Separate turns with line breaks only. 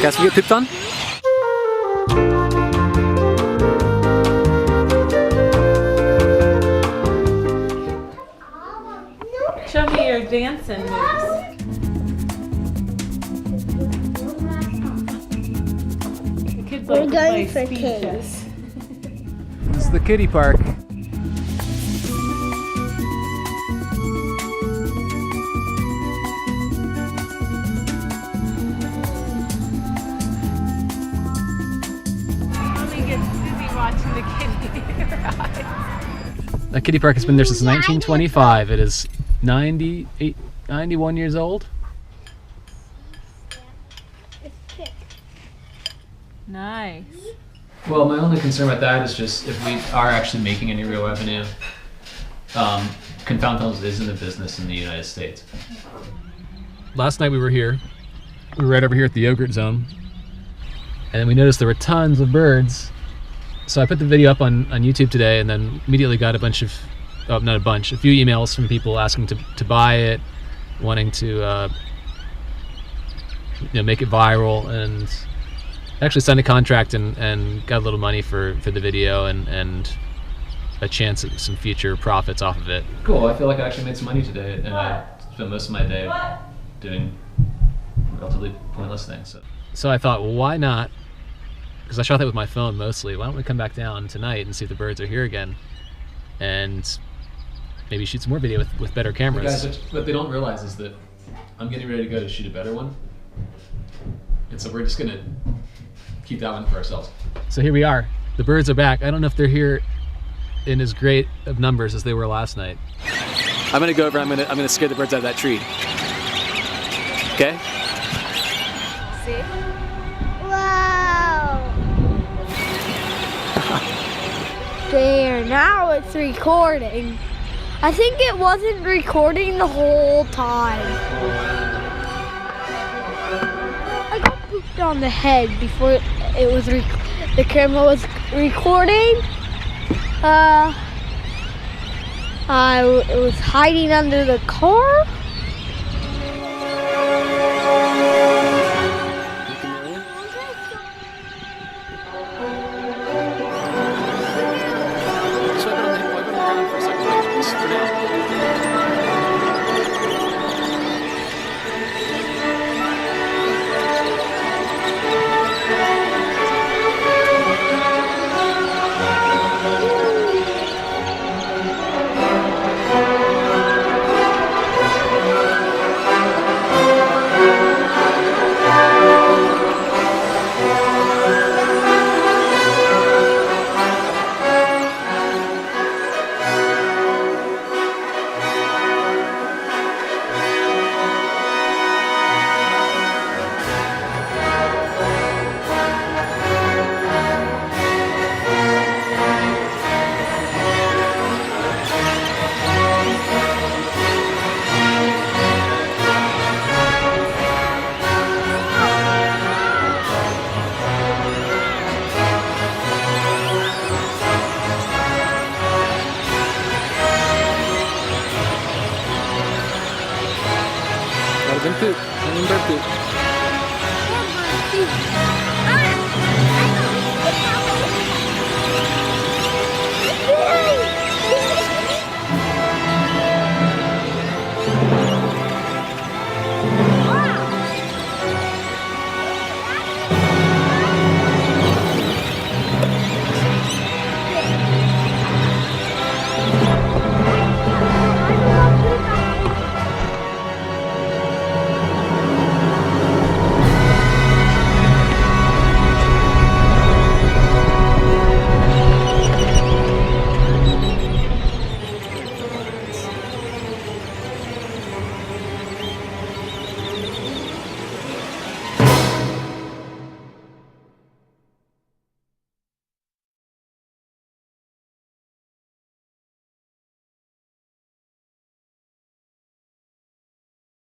Guys, we get pooped on?
Show me your dancing moves. The kids like to play speed chess.
This is the kiddie park.
Mommy gets busy watching the kiddie ride.
That kiddie park has been there since 1925. It is 91 years old.
Nice.
Well, my only concern with that is just if we are actually making any real revenue, Confound Films is in the business in the United States. Last night we were here. We were right over here at the yogurt zone. And then we noticed there were tons of birds. So I put the video up on YouTube today and then immediately got a bunch of, not a bunch, a few emails from people asking to buy it, wanting to make it viral, and actually signed a contract and got a little money for the video and a chance at some future profits off of it. Cool, I feel like I actually made some money today, and I spent most of my day doing relatively pointless things. So I thought, well, why not? Because I shot that with my phone mostly. Why don't we come back down tonight and see if the birds are here again, and maybe shoot some more video with better cameras. Guys, what they don't realize is that I'm getting ready to go to shoot a better one, and so we're just gonna keep that one for ourselves. So here we are. The birds are back. I don't know if they're here in as great of numbers as they were last night. I'm gonna go over. I'm gonna scare the birds out of that tree. Okay.
See? Wow. There. Now it's recording. I think it wasn't recording the whole time. I got pooped on the head before it was the camera was recording. I was hiding under the car. Bird poop.